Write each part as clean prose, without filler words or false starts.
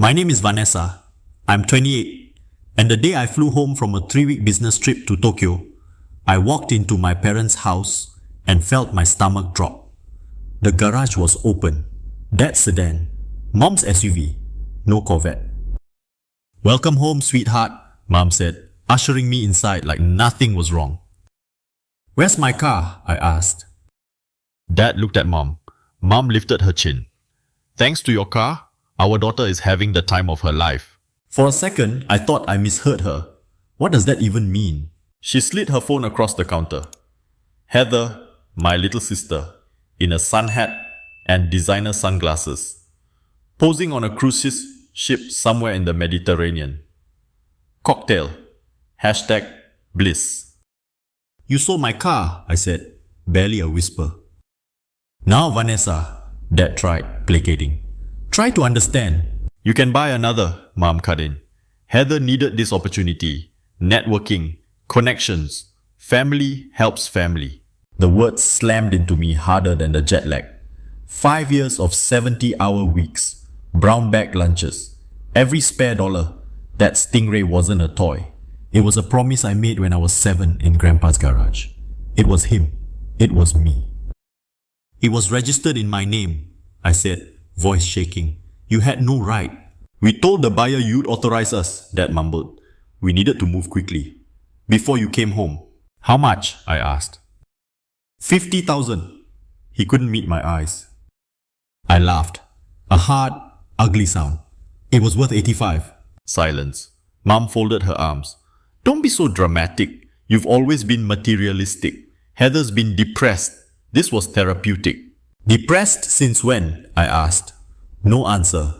My name is Vanessa. I'm 28, and the day I flew home from a 3-week business trip to Tokyo, I walked into my parents' house and felt my stomach drop. The garage was open. Dad's sedan, Mom's SUV, no Corvette. "Welcome home, sweetheart," Mom said, ushering me inside like nothing was wrong. "Where's my car?" I asked. Dad looked at Mom. Mom lifted her chin. "Thanks to your car, our daughter is having the time of her life." For a second, I thought I misheard her. What does that even mean? She slid her phone across the counter. Heather, my little sister, in a sun hat and designer sunglasses, posing on a cruise ship somewhere in the Mediterranean. Cocktail. #bliss. "You sold my car," I said, barely a whisper. "Now, Vanessa," Dad tried, placating. "Try to understand." "You can buy another," Mom cut in. Heather needed this opportunity. Networking, connections, family helps family. The words slammed into me harder than the jet lag. 5 years of 70-hour weeks, brown bag lunches, every spare dollar. That Stingray wasn't a toy. It was a promise I made when I was 7 in Grandpa's garage. It was him. It was me. "It was registered in my name," I said, voice shaking. "You had no right." "We told the buyer you'd authorize us," Dad mumbled. "We needed to move quickly. Before you came home." "How much?" I asked. 50,000. He couldn't meet my eyes. I laughed. A hard, ugly sound. "It was worth 85. Silence. Mom folded her arms. "Don't be so dramatic. You've always been materialistic. Heather's been depressed. This was therapeutic." "Depressed since when?" I asked. No answer.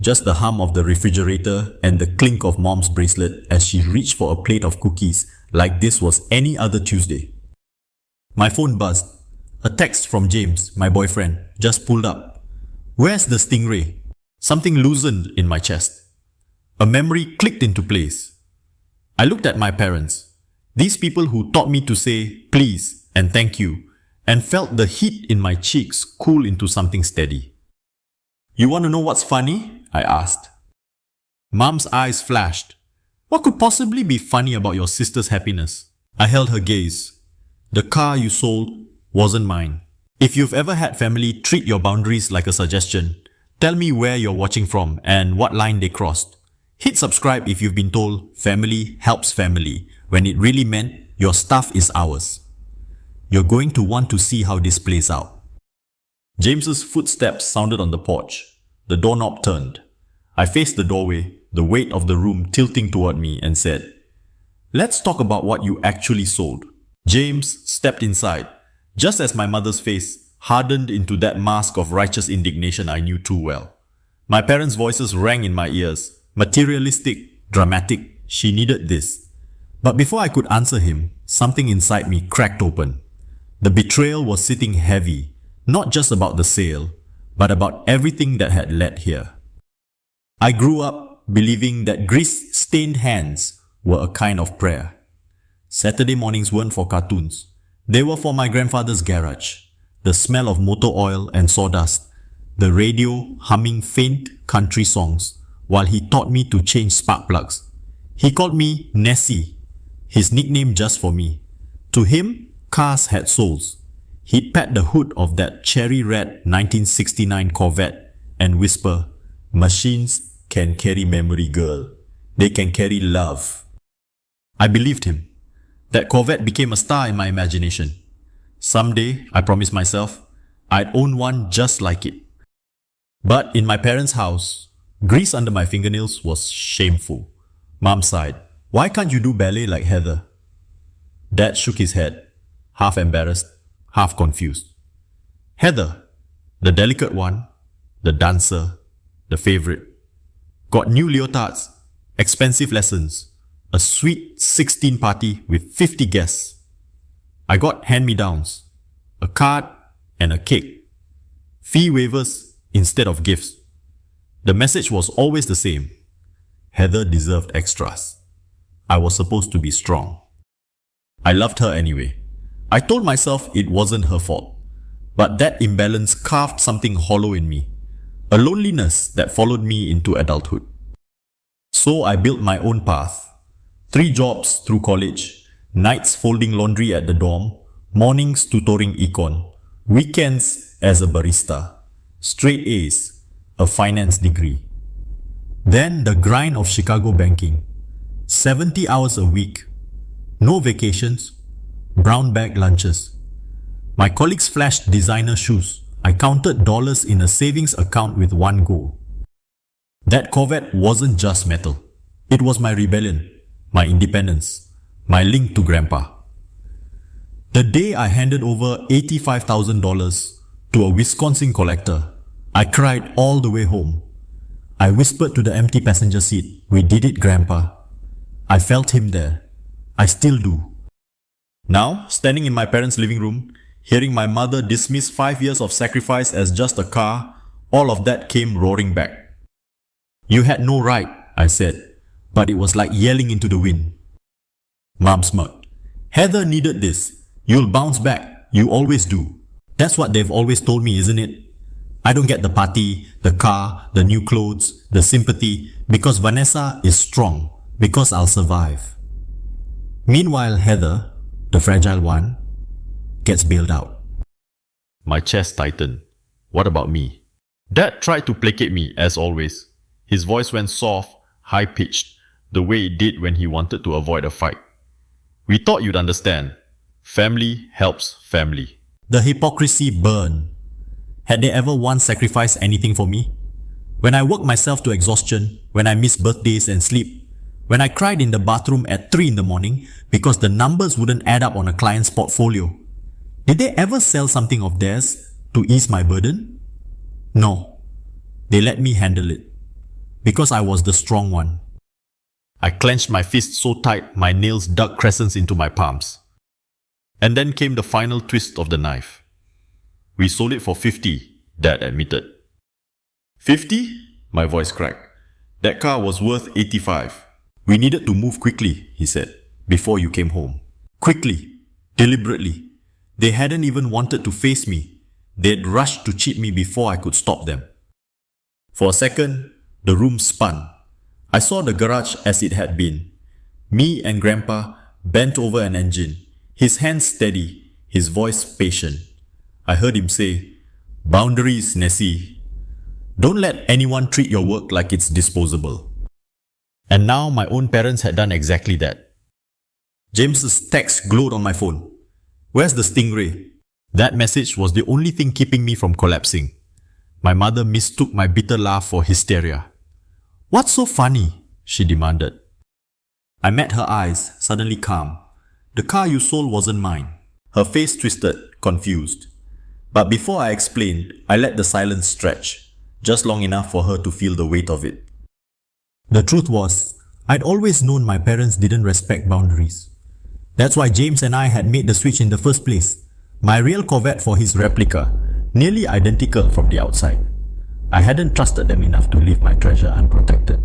Just the hum of the refrigerator and the clink of Mom's bracelet as she reached for a plate of cookies like this was any other Tuesday. My phone buzzed. A text from James, my boyfriend, just pulled up. "Where's the Stingray?" Something loosened in my chest. A memory clicked into place. I looked at my parents, these people who taught me to say please and thank you, and felt the heat in my cheeks cool into something steady. "You want to know what's funny?" I asked. Mom's eyes flashed. "What could possibly be funny about your sister's happiness?" I held her gaze. "The car you sold wasn't mine. If you've ever had family treat your boundaries like a suggestion, tell me where you're watching from and what line they crossed. Hit subscribe if you've been told family helps family when it really meant your stuff is ours. You're going to want to see how this plays out." James's footsteps sounded on the porch. The doorknob turned. I faced the doorway, the weight of the room tilting toward me, and said, "Let's talk about what you actually sold." James stepped inside, just as my mother's face hardened into that mask of righteous indignation I knew too well. My parents' voices rang in my ears. Materialistic, dramatic, she needed this. But before I could answer him, something inside me cracked open. The betrayal was sitting heavy, not just about the sale, but about everything that had led here. I grew up believing that grease-stained hands were a kind of prayer. Saturday mornings weren't for cartoons. They were for my grandfather's garage. The smell of motor oil and sawdust, the radio humming faint country songs, while he taught me to change spark plugs. He called me Nessie, his nickname just for me. To him, cars had souls. He'd pat the hood of that cherry red 1969 Corvette and whisper, "Machines can carry memory, girl. They can carry love." I believed him. That Corvette became a star in my imagination. Someday, I promised myself, I'd own one just like it. But in my parents' house, grease under my fingernails was shameful. Mom sighed, "Why can't you do ballet like Heather?" Dad shook his head, half embarrassed, half confused. Heather, the delicate one, the dancer, the favorite, got new leotards, expensive lessons, a sweet 16 party with 50 guests. I got hand-me-downs, a card and a cake, fee waivers instead of gifts. The message was always the same. Heather deserved extras. I was supposed to be strong. I loved her anyway. I told myself it wasn't her fault. But that imbalance carved something hollow in me. a loneliness that followed me into adulthood. So I built my own path. 3 jobs through college, nights folding laundry at the dorm, mornings tutoring econ, weekends as a barista, straight A's, a finance degree. Then the grind of Chicago banking, 70 hours a week, no vacations, brown bag lunches. My colleagues flashed designer shoes. I counted dollars in a savings account with one goal. That Corvette wasn't just metal. It was my rebellion, my independence, my link to Grandpa. The day I handed over $85,000 to a Wisconsin collector, I cried all the way home. I whispered to the empty passenger seat, "We did it, Grandpa." I felt him there. I still do. Now, standing in my parents' living room, hearing my mother dismiss 5 years of sacrifice as just a car, all of that came roaring back. "You had no right," I said, but it was like yelling into the wind. Mom smirked. "Heather needed this. You'll bounce back. You always do." That's what they've always told me, isn't it? I don't get the party, the car, the new clothes, the sympathy, because Vanessa is strong, because I'll survive. Meanwhile, Heather, the fragile one, gets bailed out. My chest tightened. What about me? Dad tried to placate me, as always. His voice went soft, high-pitched, the way it did when he wanted to avoid a fight. "We thought you'd understand. Family helps family." The hypocrisy burned. Had they ever once sacrificed anything for me? When I worked myself to exhaustion, when I missed birthdays and sleep, when I cried in the bathroom at 3 in the morning because the numbers wouldn't add up on a client's portfolio, did they ever sell something of theirs to ease my burden? No. They let me handle it. Because I was the strong one. I clenched my fist so tight my nails dug crescents into my palms. And then came the final twist of the knife. "We sold it for 50, Dad admitted. 50? My voice cracked. "That car was worth 85. We needed to move quickly," he said, "before you came home." Quickly, deliberately. They hadn't even wanted to face me. They'd rushed to cheat me before I could stop them. For a second, the room spun. I saw the garage as it had been. Me and Grandpa bent over an engine, his hands steady, his voice patient. I heard him say, "Boundaries, Nessie. Don't let anyone treat your work like it's disposable." And now my own parents had done exactly that. James's text glowed on my phone. "Where's the Stingray?" That message was the only thing keeping me from collapsing. My mother mistook my bitter laugh for hysteria. "What's so funny?" she demanded. I met her eyes, suddenly calm. "The car you sold wasn't mine." Her face twisted, confused. But before I explained, I let the silence stretch, just long enough for her to feel the weight of it. The truth was, I'd always known my parents didn't respect boundaries. That's why James and I had made the switch in the first place. My real Corvette for his replica, nearly identical from the outside. I hadn't trusted them enough to leave my treasure unprotected.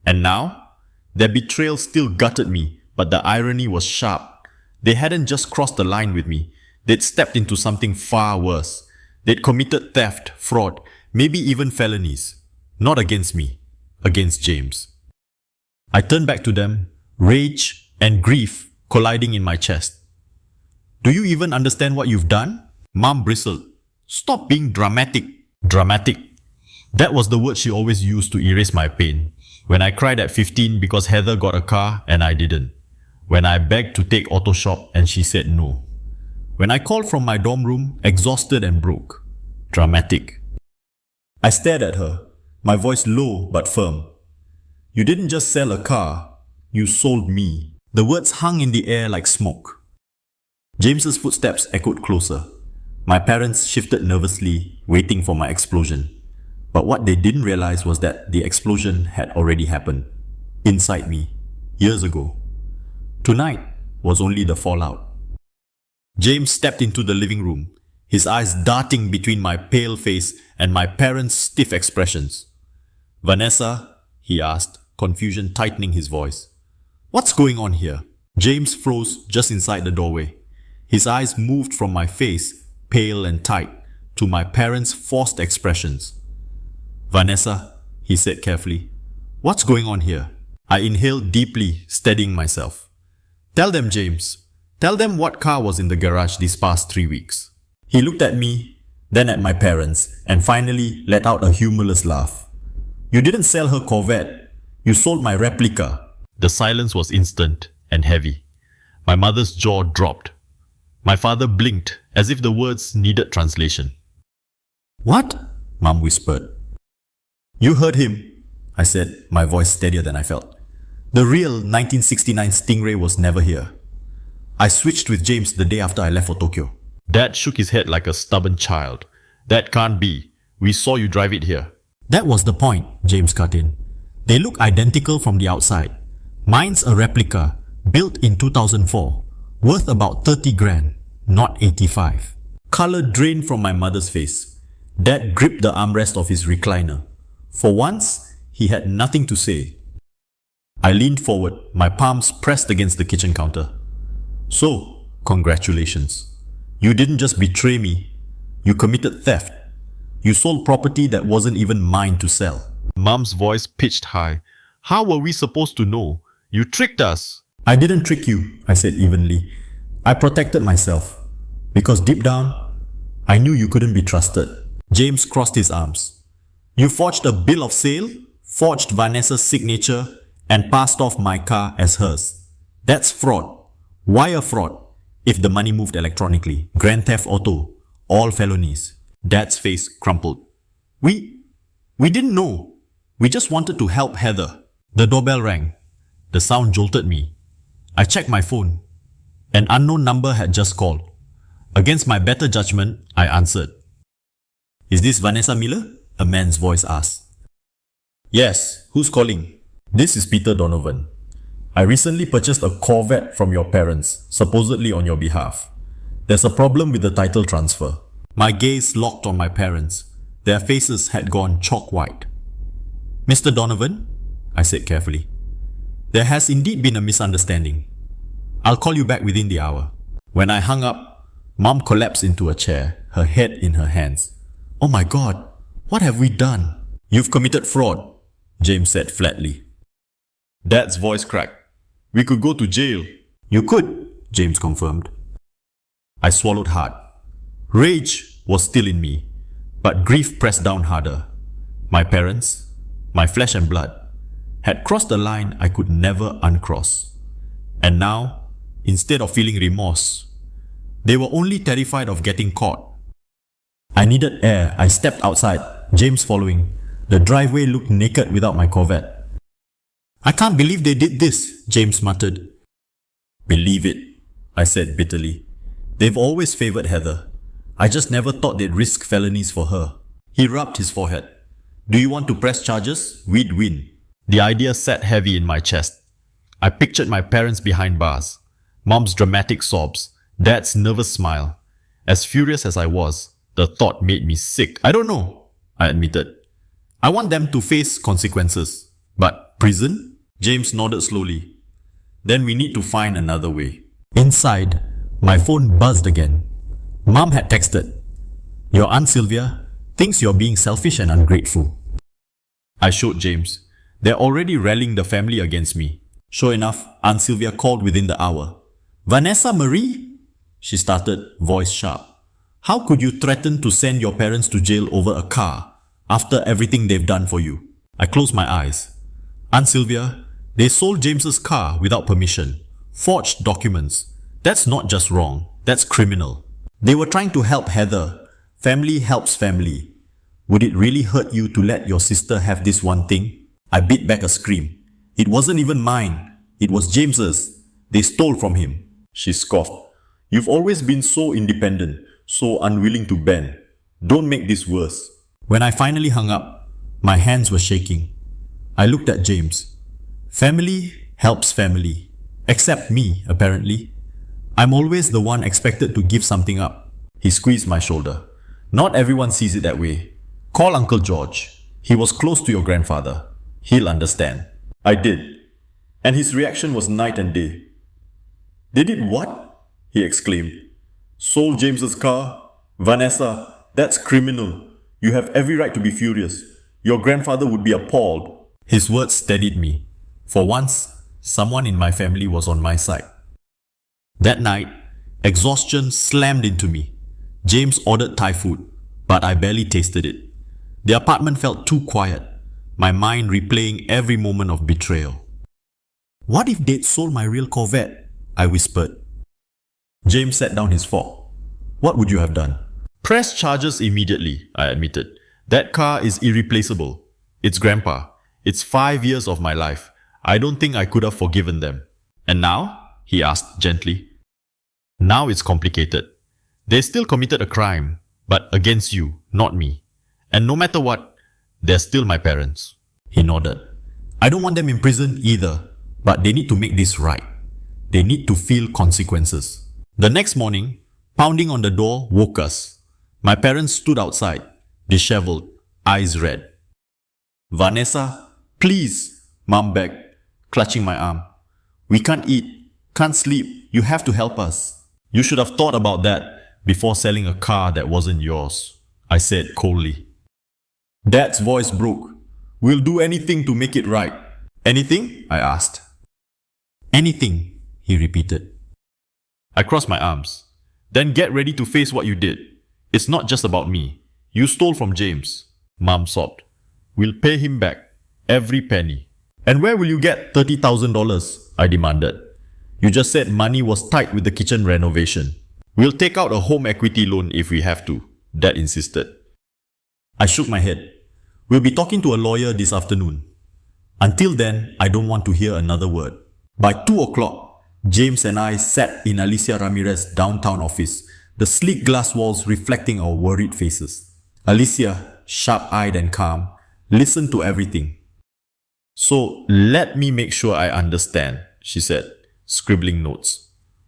And now, their betrayal still gutted me, but the irony was sharp. They hadn't just crossed the line with me. They'd stepped into something far worse. They'd committed theft, fraud, maybe even felonies. Not against me, against James. I turned back to them, rage and grief colliding in my chest. "Do you even understand what you've done?" Mom bristled. "Stop being dramatic." Dramatic. That was the word she always used to erase my pain. When I cried at 15 because Heather got a car and I didn't. When I begged to take auto shop and she said no. When I called from my dorm room, exhausted and broke. Dramatic. I stared at her, my voice low but firm. "You didn't just sell a car, you sold me." The words hung in the air like smoke. James's footsteps echoed closer. My parents shifted nervously, waiting for my explosion. But what they didn't realize was that the explosion had already happened. Inside me, years ago. Tonight was only the fallout. James stepped into the living room, his eyes darting between my pale face and my parents' stiff expressions. "Vanessa?" he asked, confusion tightening his voice. "What's going on here?" James froze just inside the doorway. His eyes moved from my face, pale and tight, to my parents' forced expressions. Vanessa, he said carefully. What's going on here? I inhaled deeply, steadying myself. Tell them, James. Tell them what car was in the garage these past 3 weeks. He looked at me, then at my parents, and finally let out a humorless laugh. You didn't sell her Corvette. You sold my replica. The silence was instant and heavy. My mother's jaw dropped. My father blinked as if the words needed translation. What? Mum whispered. You heard him, I said, my voice steadier than I felt. The real 1969 Stingray was never here. I switched with James the day after I left for Tokyo. Dad shook his head like a stubborn child. That can't be. We saw you drive it here. That was the point, James cut in. They look identical from the outside. Mine's a replica, built in 2004, worth about 30 grand, not 85. Color drained from my mother's face. Dad gripped the armrest of his recliner. For once, he had nothing to say. I leaned forward, my palms pressed against the kitchen counter. So, congratulations. You didn't just betray me, you committed theft. You sold property that wasn't even mine to sell. Mum's voice pitched high. How were we supposed to know? You tricked us. I didn't trick you, I said evenly. I protected myself. Because deep down, I knew you couldn't be trusted. James crossed his arms. You forged a bill of sale, forged Vanessa's signature, and passed off my car as hers. That's fraud. Wire fraud. If the money moved electronically. Grand theft auto. All felonies. Dad's face crumpled. We didn't know. We just wanted to help Heather. The doorbell rang. The sound jolted me. I checked my phone. An unknown number had just called. Against my better judgment, I answered. Is this Vanessa Miller? A man's voice asked. Yes, who's calling? This is Peter Donovan. I recently purchased a Corvette from your parents, supposedly on your behalf. There's a problem with the title transfer. My gaze locked on my parents. Their faces had gone chalk white. Mr. Donovan, I said carefully. There has indeed been a misunderstanding. I'll call you back within the hour. When I hung up, Mom collapsed into a chair, her head in her hands. Oh my God, what have we done? You've committed fraud, James said flatly. Dad's voice cracked. We could go to jail. You could, James confirmed. I swallowed hard. Rage was still in me, but grief pressed down harder. My parents, my flesh and blood, had crossed a line I could never uncross. And now, instead of feeling remorse, they were only terrified of getting caught. I needed air. I stepped outside, James following. The driveway looked naked without my Corvette. I can't believe they did this, James muttered. Believe it, I said bitterly. They've always favored Heather. I just never thought they'd risk felonies for her. He rubbed his forehead. Do you want to press charges? We'd win. The idea sat heavy in my chest. I pictured my parents behind bars. Mom's dramatic sobs. Dad's nervous smile. As furious as I was, the thought made me sick. I don't know, I admitted. I want them to face consequences. But prison? James nodded slowly. Then we need to find another way. Inside, my phone buzzed again. Mom had texted. Your Aunt Sylvia thinks you're being selfish and ungrateful. I showed James. They're already rallying the family against me. Sure enough, Aunt Sylvia called within the hour. Vanessa Marie? She started, voice sharp. How could you threaten to send your parents to jail over a car after everything they've done for you? I closed my eyes. Aunt Sylvia, they sold James's car without permission. Forged documents. That's not just wrong, that's criminal. They were trying to help Heather. Family helps family. Would it really hurt you to let your sister have this one thing? I bit back a scream. It wasn't even mine. It was James's. They stole from him. She scoffed. You've always been so independent, so unwilling to bend. Don't make this worse. When I finally hung up, my hands were shaking. I looked at James. Family helps family. Except me, apparently. I'm always the one expected to give something up. He squeezed my shoulder. Not everyone sees it that way. Call Uncle George. He was close to your grandfather. He'll understand. I did. And his reaction was night and day. They did what? He exclaimed. Sold James's car? Vanessa, that's criminal. You have every right to be furious. Your grandfather would be appalled. His words steadied me. For once, someone in my family was on my side. That night, exhaustion slammed into me. James ordered Thai food, but I barely tasted it. The apartment felt too quiet, my mind replaying every moment of betrayal. What if they'd sold my real Corvette? I whispered. James set down his fork. What would you have done? Press charges immediately, I admitted. That car is irreplaceable. It's Grandpa. It's 5 years of my life. I don't think I could have forgiven them. And now? He asked gently. Now it's complicated. They still committed a crime, but against you, not me. And no matter what, they're still my parents. He nodded. I don't want them in prison either, but they need to make this right. They need to feel consequences. The next morning, pounding on the door woke us. My parents stood outside, disheveled, eyes red. Vanessa, please, Mom begged, clutching my arm. We can't eat, can't sleep. You have to help us. You should have thought about that before selling a car that wasn't yours, I said coldly. Dad's voice broke. We'll do anything to make it right. Anything? I asked. Anything, he repeated. I crossed my arms. Then get ready to face what you did. It's not just about me. You stole from James. Mom sobbed. We'll pay him back. Every penny. And where will you get $30,000? I demanded. You just said money was tight with the kitchen renovation. We'll take out a home equity loan if we have to, Dad insisted. I shook my head. We'll be talking to a lawyer this afternoon. Until then, I don't want to hear another word. By 2 o'clock, James and I sat in Alicia Ramirez's downtown office, the sleek glass walls reflecting our worried faces. Alicia, sharp-eyed and calm, listened to everything. So, let me make sure I understand, she said, scribbling notes.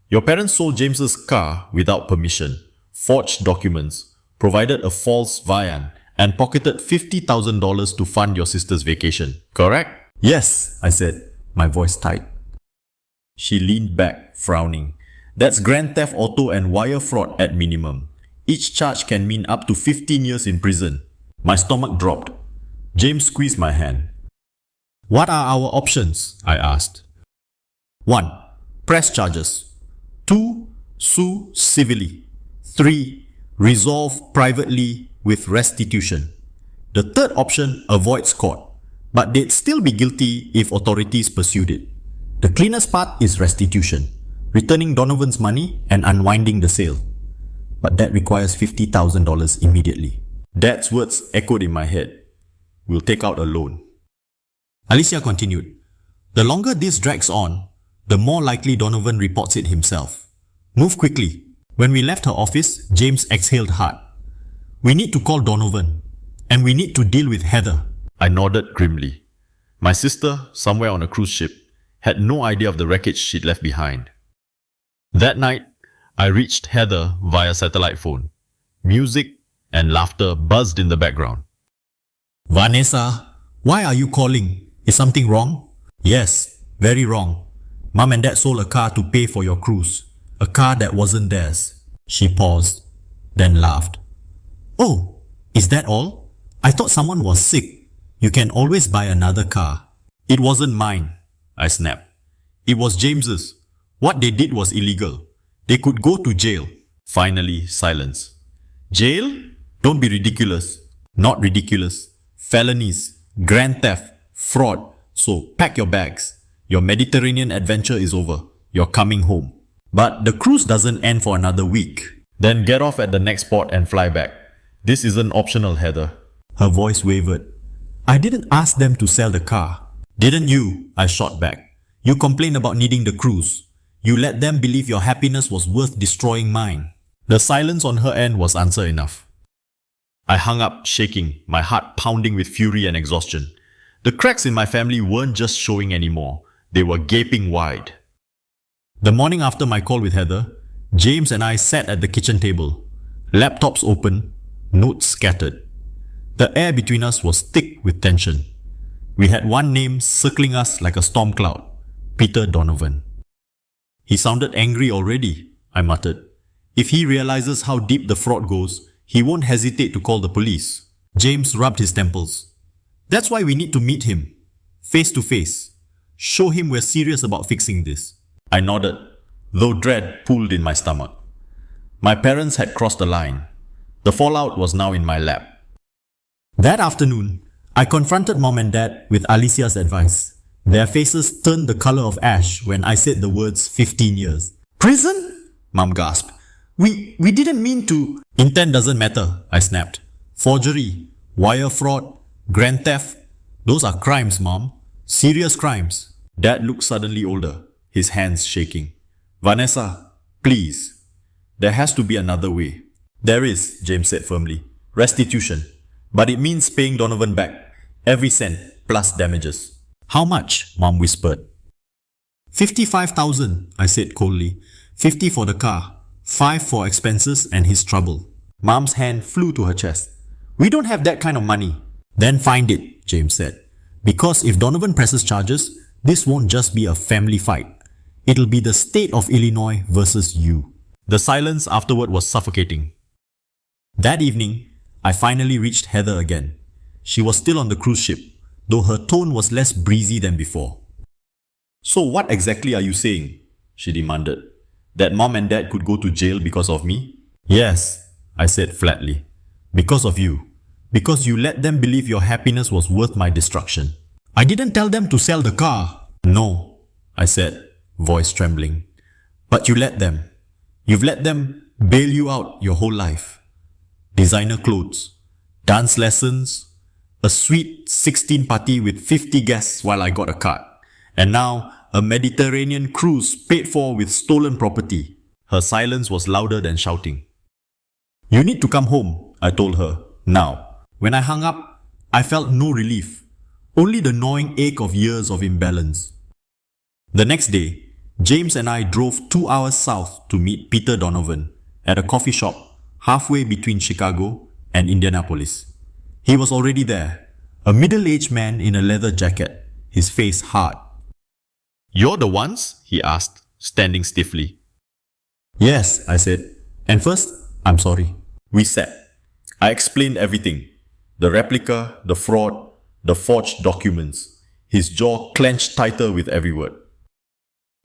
Your parents sold James's car without permission, forged documents, provided a false VIN, and pocketed $50,000 to fund your sister's vacation, correct? Yes, I said, my voice tight. She leaned back, frowning. That's grand theft auto and wire fraud at minimum. Each charge can mean up to 15 years in prison. My stomach dropped. James squeezed my hand. What are our options? I asked. 1. Press charges. 2. Sue civilly. 3. Resolve privately with restitution. The third option avoids court, but they'd still be guilty if authorities pursued it. The cleanest part is restitution, returning Donovan's money and unwinding the sale. But that requires $50,000 immediately. Dad's words echoed in my head. We'll take out a loan. Alicia continued. The longer this drags on, the more likely Donovan reports it himself. Move quickly. When we left her office, James exhaled hard. We need to call Donovan, and we need to deal with Heather. I nodded grimly. My sister, somewhere on a cruise ship, had no idea of the wreckage she'd left behind. That night, I reached Heather via satellite phone. Music and laughter buzzed in the background. Vanessa, why are you calling? Is something wrong? Yes, very wrong. Mom and Dad sold a car to pay for your cruise. A car that wasn't theirs. She paused, then laughed. Oh, is that all? I thought someone was sick. You can always buy another car. It wasn't mine, I snapped. It was James's. What they did was illegal. They could go to jail. Finally, silence. Jail? Don't be ridiculous. Not ridiculous. Felonies, grand theft, fraud. So pack your bags. Your Mediterranean adventure is over. You're coming home. But the cruise doesn't end for another week. Then get off at the next port and fly back. This isn't optional, Heather. Her voice wavered. I didn't ask them to sell the car. Didn't you? I shot back. You complained about needing the cruise. You let them believe your happiness was worth destroying mine. The silence on her end was answer enough. I hung up, shaking, my heart pounding with fury and exhaustion. The cracks in my family weren't just showing anymore. They were gaping wide. The morning after my call with Heather, James and I sat at the kitchen table. Laptops open, notes scattered. The air between us was thick with tension. We had one name circling us like a storm cloud. Peter Donovan. He sounded angry already, I muttered. If he realizes how deep the fraud goes, he won't hesitate to call the police. James rubbed his temples. That's why we need to meet him, face to face. Show him we're serious about fixing this. I nodded, though dread pooled in my stomach. My parents had crossed the line. The fallout was now in my lap. That afternoon, I confronted Mom and Dad with Alicia's advice. Their faces turned the color of ash when I said the words 15 years. Prison? Mom gasped. We didn't mean to. Intent doesn't matter, I snapped. Forgery, wire fraud, grand theft. Those are crimes, Mom. Serious crimes. Dad looked suddenly older, his hands shaking. Vanessa, please. There has to be another way. There is, James said firmly. Restitution. But it means paying Donovan back. Every cent, plus damages. How much? Mom whispered. 55,000, I said coldly. 50 for the car, 5 for expenses and his trouble. Mom's hand flew to her chest. We don't have that kind of money. Then find it, James said. Because if Donovan presses charges, this won't just be a family fight. It'll be the state of Illinois versus you. The silence afterward was suffocating. That evening, I finally reached Heather again. She was still on the cruise ship, though her tone was less breezy than before. So what exactly are you saying? She demanded. That Mom and Dad could go to jail because of me? Yes, I said flatly. Because of you. Because you let them believe your happiness was worth my destruction. I didn't tell them to sell the car. No, I said, voice trembling. But you let them. You've let them bail you out your whole life. Designer clothes, dance lessons, a sweet 16 party with 50 guests while I got a card. And now, a Mediterranean cruise paid for with stolen property. Her silence was louder than shouting. You need to come home, I told her, now. When I hung up, I felt no relief, only the gnawing ache of years of imbalance. The next day, James and I drove 2 hours south to meet Peter Donovan at a coffee shop halfway between Chicago and Indianapolis. He was already there, a middle-aged man in a leather jacket, his face hard. You're the ones? He asked, standing stiffly. Yes, I said. And first, I'm sorry. We sat. I explained everything. The replica, the fraud, the forged documents. His jaw clenched tighter with every word.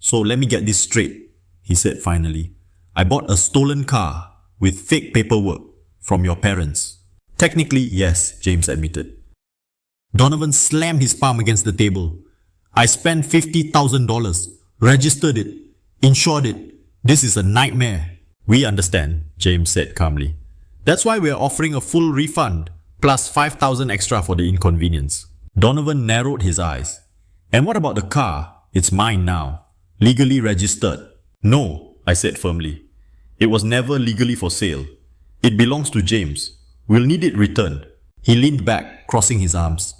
So let me get this straight, he said finally. I bought a stolen car with fake paperwork from your parents. Technically, yes, James admitted. Donovan slammed his palm against the table. I spent $50,000, registered it, insured it. This is a nightmare. We understand, James said calmly. That's why we're offering a full refund, plus $5,000 extra for the inconvenience. Donovan narrowed his eyes. And what about the car? It's mine now. Legally registered. No, I said firmly. It was never legally for sale. It belongs to James. We'll need it returned. He leaned back, crossing his arms.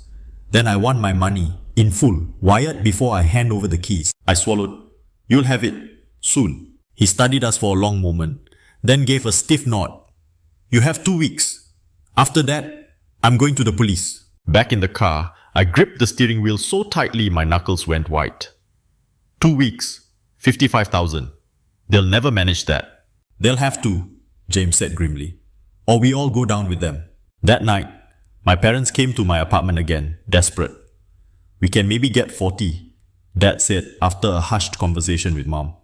Then I want my money, in full, wired before I hand over the keys. I swallowed. You'll have it, soon. He studied us for a long moment, then gave a stiff nod. You have 2 weeks. After that, I'm going to the police. Back in the car, I gripped the steering wheel so tightly my knuckles went white. 2 weeks, 55,000. They'll never manage that. They'll have to, James said grimly. Or we all go down with them. That night, my parents came to my apartment again, desperate. We can maybe get 40, Dad said after a hushed conversation with Mom.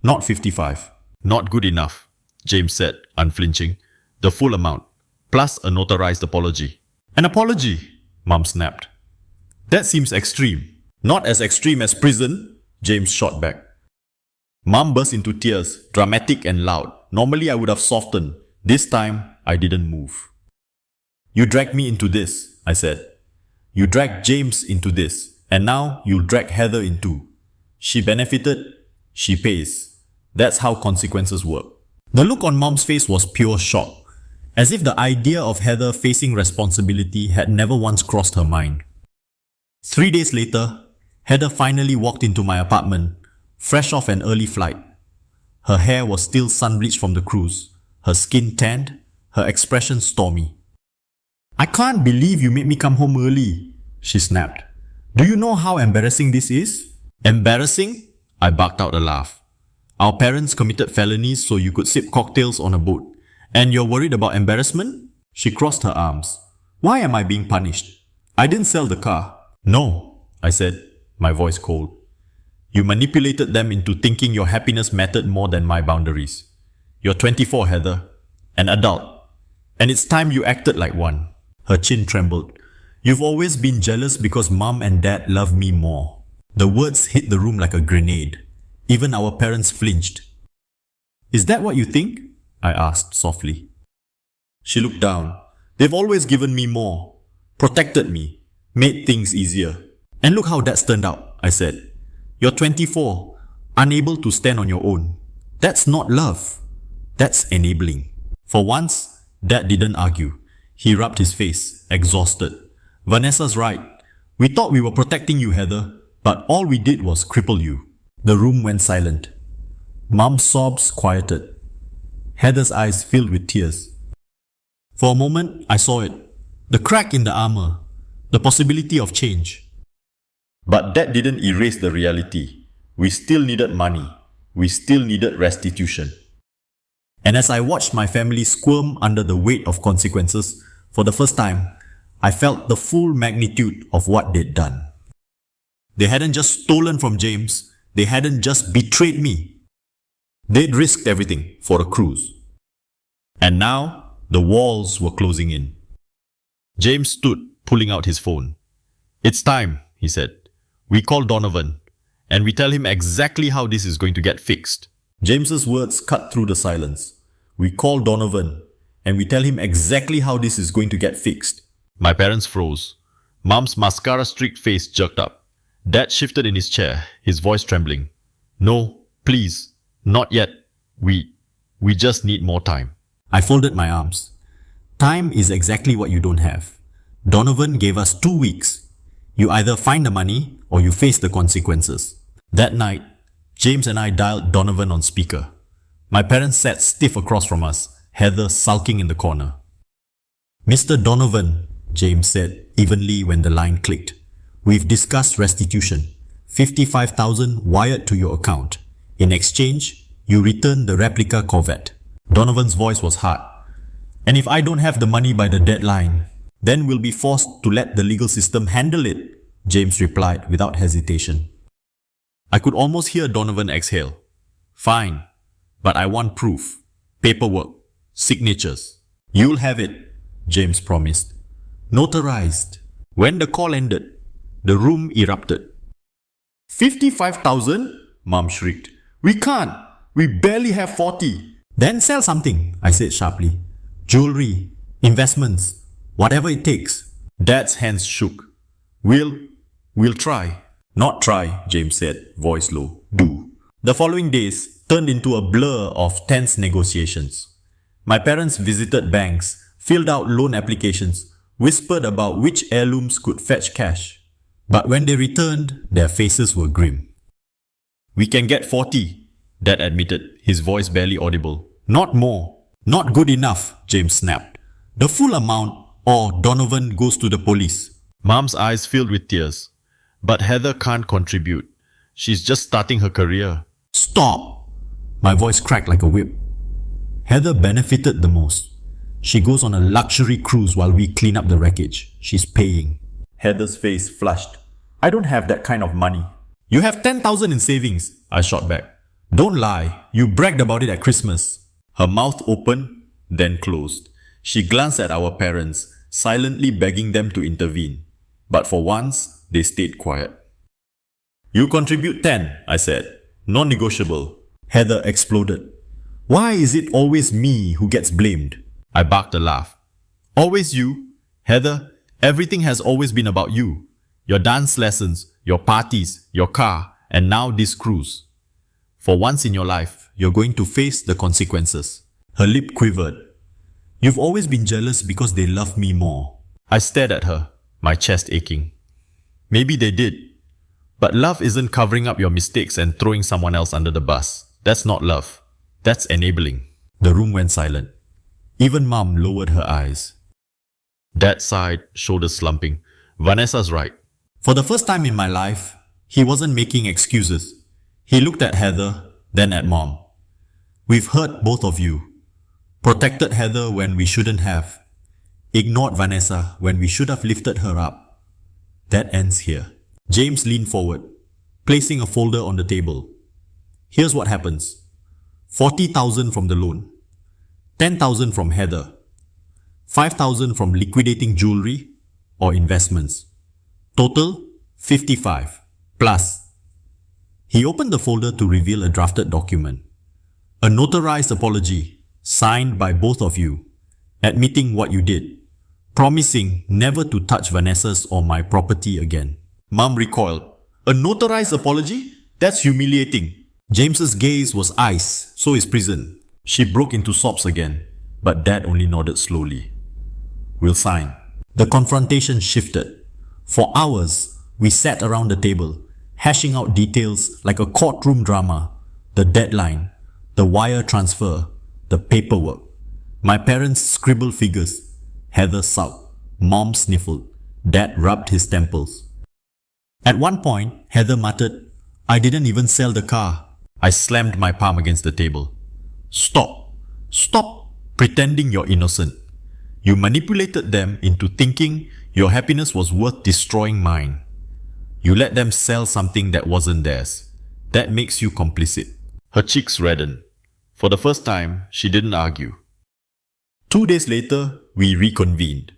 Not 55. Not good enough, James said, unflinching. The full amount, plus a notarized apology. An apology? Mom snapped. That seems extreme. Not as extreme as prison, James shot back. Mom burst into tears, dramatic and loud. Normally I would have softened. This time, I didn't move. You dragged me into this, I said. You dragged James into this, and now you'll drag Heather in too. She benefited, she pays. That's how consequences work. The look on Mom's face was pure shock, as if the idea of Heather facing responsibility had never once crossed her mind. 3 days later, Heather finally walked into my apartment, fresh off an early flight. Her hair was still sun-bleached from the cruise, her skin tanned, her expression stormy. I can't believe you made me come home early, she snapped. Do you know how embarrassing this is? Embarrassing? I barked out a laugh. Our parents committed felonies so you could sip cocktails on a boat. And you're worried about embarrassment? She crossed her arms. Why am I being punished? I didn't sell the car. No, I said, my voice cold. You manipulated them into thinking your happiness mattered more than my boundaries. You're 24, Heather. An adult. And it's time you acted like one. Her chin trembled. You've always been jealous because Mom and Dad love me more. The words hit the room like a grenade. Even our parents flinched. Is that what you think? I asked softly. She looked down. They've always given me more. Protected me. Made things easier. And look how that's turned out, I said. You're 24. Unable to stand on your own. That's not love. That's enabling. For once, Dad didn't argue. He rubbed his face, exhausted. Vanessa's right. We thought we were protecting you, Heather, but all we did was cripple you. The room went silent. Mom's sobs quieted. Heather's eyes filled with tears. For a moment, I saw it. The crack in the armor. The possibility of change. But that didn't erase the reality. We still needed money. We still needed restitution. And as I watched my family squirm under the weight of consequences, for the first time, I felt the full magnitude of what they'd done. They hadn't just stolen from James, they hadn't just betrayed me. They'd risked everything for a cruise. And now, the walls were closing in. James stood, pulling out his phone. It's time, he said. We call Donovan, and we tell him exactly how this is going to get fixed. James's words cut through the silence. We call Donovan, and we tell him exactly how this is going to get fixed. My parents froze. Mom's mascara-streaked face jerked up. Dad shifted in his chair, his voice trembling. No, please, not yet. We just need more time. I folded my arms. Time is exactly what you don't have. Donovan gave us 2 weeks. You either find the money or you face the consequences. That night, James and I dialed Donovan on speaker. My parents sat stiff across from us, Heather sulking in the corner. Mr. Donovan, James said evenly when the line clicked. We've discussed restitution. 55,000 wired to your account. In exchange, you return the replica Corvette. Donovan's voice was hard. And if I don't have the money by the deadline, then we'll be forced to let the legal system handle it, James replied without hesitation. I could almost hear Donovan exhale. Fine, but I want proof. Paperwork. Signatures. You'll have it, James promised. Notarized. When the call ended, the room erupted. 55,000? Mom shrieked. We can't. We barely have 40. Then sell something, I said sharply. Jewelry, investments, whatever it takes. Dad's hands shook. We'll try. Not try, James said, voice low. Do. The following days turned into a blur of tense negotiations. My parents visited banks, filled out loan applications, whispered about which heirlooms could fetch cash. But when they returned, their faces were grim. We can get 40, Dad admitted, his voice barely audible. Not more. Not good enough, James snapped. The full amount, or Donovan goes to the police. Mom's eyes filled with tears. But Heather can't contribute. She's just starting her career. Stop! My voice cracked like a whip. Heather benefited the most. She goes on a luxury cruise while we clean up the wreckage. She's paying. Heather's face flushed. I don't have that kind of money. You have 10,000 in savings, I shot back. Don't lie. You bragged about it at Christmas. Her mouth opened, then closed. She glanced at our parents, silently begging them to intervene. But for once, they stayed quiet. You contribute 10, I said. Non-negotiable. Heather exploded. Why is it always me who gets blamed? I barked a laugh. Always you? Heather, everything has always been about you. Your dance lessons, your parties, your car, and now this cruise. For once in your life, you're going to face the consequences. Her lip quivered. You've always been jealous because they love me more. I stared at her, my chest aching. Maybe they did. But love isn't covering up your mistakes and throwing someone else under the bus. That's not love. That's enabling. The room went silent. Even Mom lowered her eyes. Dad sighed, shoulders slumping. Vanessa's right. For the first time in my life, he wasn't making excuses. He looked at Heather, then at Mom. We've hurt both of you. Protected Heather when we shouldn't have. Ignored Vanessa when we should have lifted her up. That ends here. James leaned forward, placing a folder on the table. Here's what happens. 40,000 from the loan. 10,000 from Heather. 5,000 from liquidating jewelry or investments. Total 55 plus. He opened the folder to reveal a drafted document. A notarized apology signed by both of you, admitting what you did, promising never to touch Vanessa's or my property again. Mom recoiled. A notarized apology? That's humiliating. James's gaze was ice, so is prison. She broke into sobs again, but Dad only nodded slowly. We'll sign. The confrontation shifted. For hours, we sat around the table, hashing out details like a courtroom drama, the deadline, the wire transfer, the paperwork. My parents scribbled figures. Heather sulked. Mom sniffled. Dad rubbed his temples. At one point, Heather muttered, "I didn't even sell the car." I slammed my palm against the table. Stop. Stop pretending you're innocent. You manipulated them into thinking your happiness was worth destroying mine. You let them sell something that wasn't theirs. That makes you complicit. Her cheeks reddened. For the first time, she didn't argue. 2 days later, we reconvened.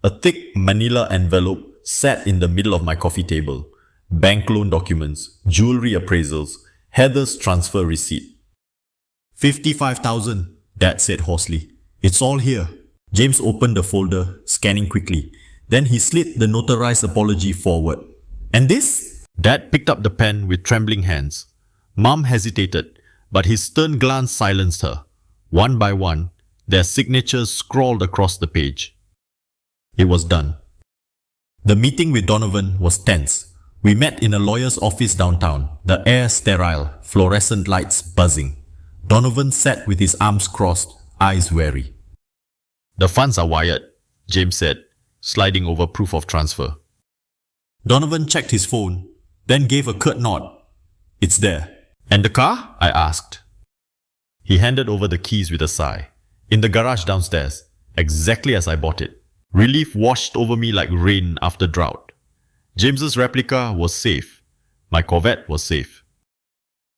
A thick manila envelope sat in the middle of my coffee table. Bank loan documents, jewelry appraisals, Heather's transfer receipt. 55,000, Dad said hoarsely. It's all here. James opened the folder, scanning quickly. Then he slid the notarized apology forward. And this? Dad picked up the pen with trembling hands. Mom hesitated, but his stern glance silenced her. One by one, their signatures scrawled across the page. It was done. The meeting with Donovan was tense. We met in a lawyer's office downtown, the air sterile, fluorescent lights buzzing. Donovan sat with his arms crossed, eyes wary. The funds are wired, James said, sliding over proof of transfer. Donovan checked his phone, then gave a curt nod. It's there. And the car? I asked. He handed over the keys with a sigh. In the garage downstairs, exactly as I bought it. Relief washed over me like rain after drought. James's replica was safe. My Corvette was safe.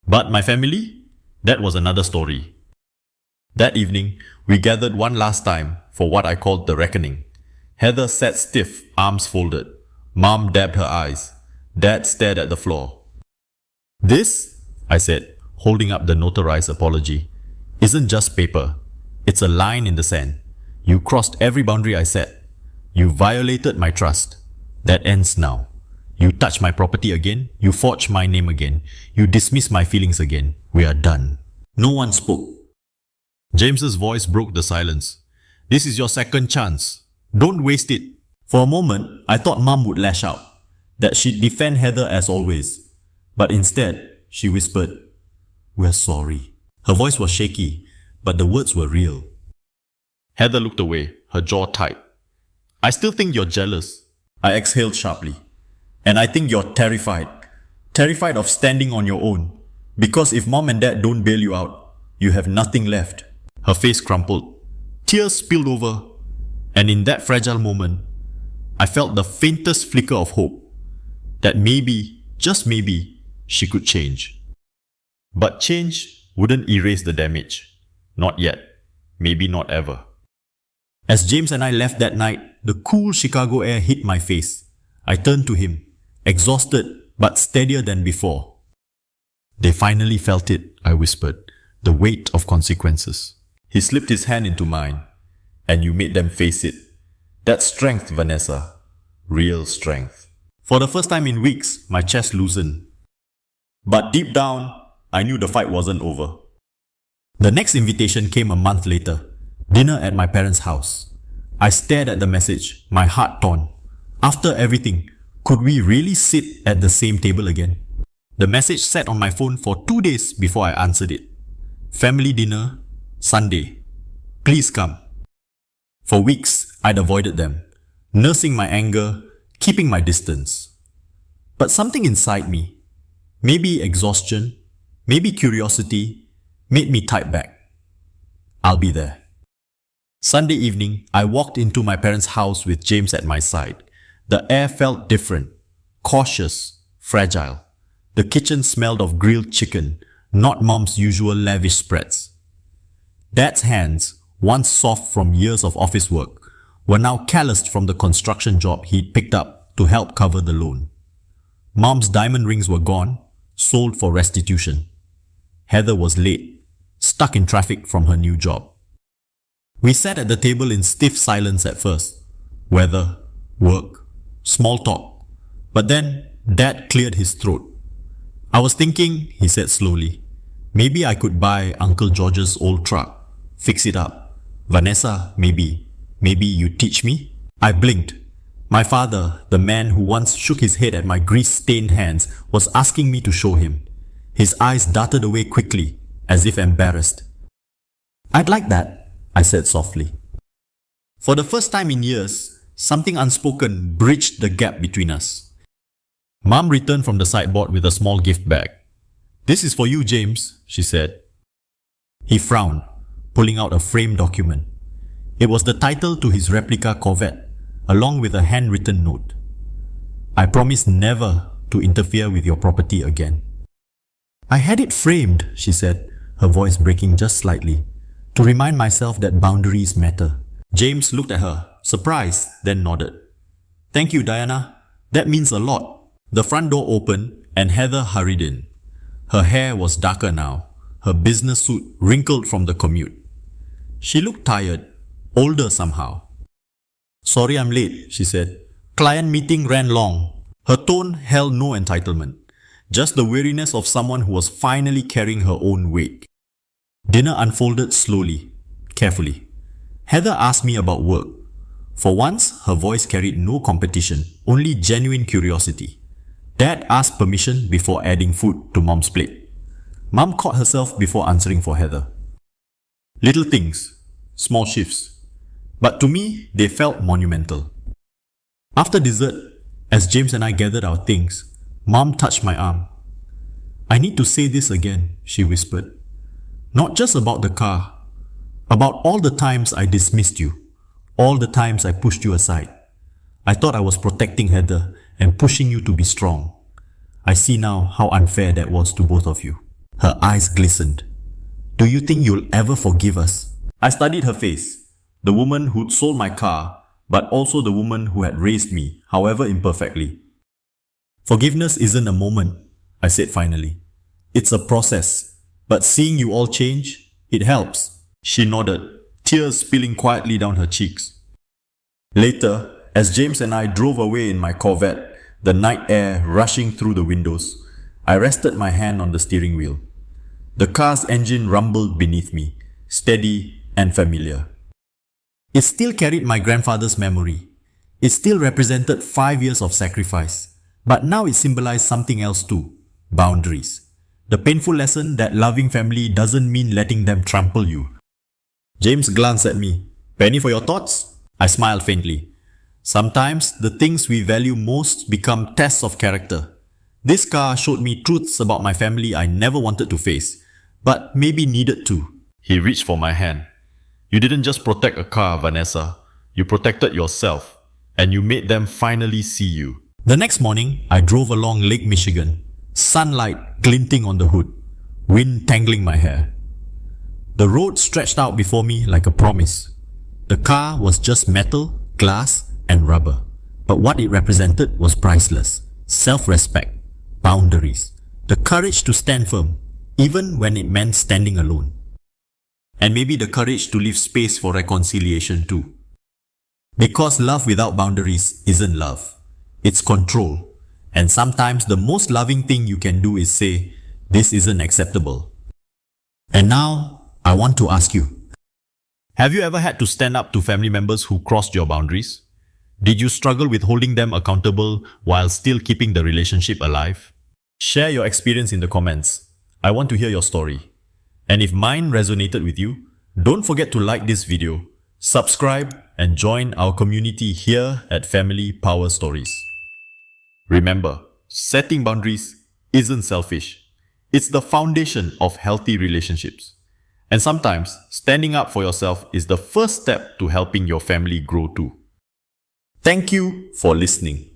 But my family? That was another story. That evening, we gathered one last time for what I called the reckoning. Heather sat stiff, arms folded. Mom dabbed her eyes. Dad stared at the floor. This, I said, holding up the notarized apology, isn't just paper. It's a line in the sand. You crossed every boundary I set. You violated my trust. That ends now. You touch my property again. You forge my name again. You dismiss my feelings again. We are done. No one spoke. James's voice broke the silence. This is your second chance. Don't waste it. For a moment, I thought Mom would lash out, that she'd defend Heather as always. But instead, she whispered, "We're sorry." Her voice was shaky, but the words were real. Heather looked away, her jaw tight. "I still think you're jealous." I exhaled sharply. "And I think you're terrified. Terrified of standing on your own. Because if Mom and Dad don't bail you out, you have nothing left." Her face crumpled. Tears spilled over. And in that fragile moment, I felt the faintest flicker of hope. That maybe, just maybe, she could change. But change wouldn't erase the damage. Not yet. Maybe not ever. As James and I left that night, the cool Chicago air hit my face. I turned to him, exhausted but steadier than before. "They finally felt it," I whispered, "the weight of consequences." He slipped his hand into mine. "And you made them face it. That's strength, Vanessa. Real strength." For the first time in weeks, my chest loosened. But deep down, I knew the fight wasn't over. The next invitation came a month later. Dinner at my parents' house. I stared at the message, my heart torn. After everything, could we really sit at the same table again? The message sat on my phone for 2 days before I answered it. Family dinner, Sunday. Please come. For weeks, I'd avoided them, nursing my anger, keeping my distance. But something inside me, maybe exhaustion, maybe curiosity, made me type back. I'll be there. Sunday evening, I walked into my parents' house with James at my side. The air felt different, cautious, fragile. The kitchen smelled of grilled chicken, not Mom's usual lavish spreads. Dad's hands, once soft from years of office work, were now calloused from the construction job he'd picked up to help cover the loan. Mom's diamond rings were gone, sold for restitution. Heather was late, stuck in traffic from her new job. We sat at the table in stiff silence at first. Weather, work, small talk. But then Dad cleared his throat. I was thinking, he said slowly, maybe I could buy Uncle George's old truck, fix it up. Vanessa, maybe you teach me? I blinked. My father, the man who once shook his head at my grease-stained hands, was asking me to show him. His eyes darted away quickly, as if embarrassed. I'd like that, I said softly. For the first time in years, something unspoken bridged the gap between us. Mom returned from the sideboard with a small gift bag. "This is for you, James," she said. He frowned, pulling out a framed document. It was the title to his replica Corvette, along with a handwritten note. "I promise never to interfere with your property again." "I had it framed," she said, her voice breaking just slightly, "to remind myself that boundaries matter." James looked at her, surprised, then nodded. "Thank you, Diana. That means a lot." The front door opened and Heather hurried in. Her hair was darker now, her business suit wrinkled from the commute. She looked tired, older somehow. "Sorry I'm late," she said. "Client meeting ran long." Her tone held no entitlement, just the weariness of someone who was finally carrying her own weight. Dinner unfolded slowly, carefully. Heather asked me about work. For once, her voice carried no competition, only genuine curiosity. Dad asked permission before adding food to Mom's plate. Mom caught herself before answering for Heather. Little things, small shifts. But to me, they felt monumental. After dessert, as James and I gathered our things, Mom touched my arm. "I need to say this again," she whispered. "Not just about the car. About all the times I dismissed you. All the times I pushed you aside. I thought I was protecting Heather and pushing you to be strong. I see now how unfair that was to both of you." Her eyes glistened. "Do you think you'll ever forgive us?" I studied her face. The woman who'd sold my car, but also the woman who had raised me, however imperfectly. "Forgiveness isn't a moment," I said finally. "It's a process. But seeing you all change, it helps." She nodded, tears spilling quietly down her cheeks. Later, as James and I drove away in my Corvette, the night air rushing through the windows, I rested my hand on the steering wheel. The car's engine rumbled beneath me, steady and familiar. It still carried my grandfather's memory. It still represented 5 years of sacrifice. But now it symbolized something else too: boundaries. The painful lesson that loving family doesn't mean letting them trample you. James glanced at me. "Penny for your thoughts?" I smiled faintly. Sometimes the things we value most become tests of character. This car showed me truths about my family I never wanted to face, but maybe needed to. He reached for my hand. "You didn't just protect a car, Vanessa. You protected yourself, and you made them finally see you." The next morning, I drove along Lake Michigan, sunlight glinting on the hood, wind tangling my hair. The road stretched out before me like a promise. The car was just metal, glass, and rubber. But what it represented was priceless. Self-respect, boundaries, the courage to stand firm, even when it meant standing alone. And maybe the courage to leave space for reconciliation too. Because love without boundaries isn't love. It's control. And sometimes the most loving thing you can do is say, "This isn't acceptable." And now, I want to ask you, have you ever had to stand up to family members who crossed your boundaries? Did you struggle with holding them accountable while still keeping the relationship alive? Share your experience in the comments. I want to hear your story. And if mine resonated with you, don't forget to like this video, subscribe, and join our community here at Family Power Stories. Remember, setting boundaries isn't selfish. It's the foundation of healthy relationships. And sometimes, standing up for yourself is the first step to helping your family grow too. Thank you for listening.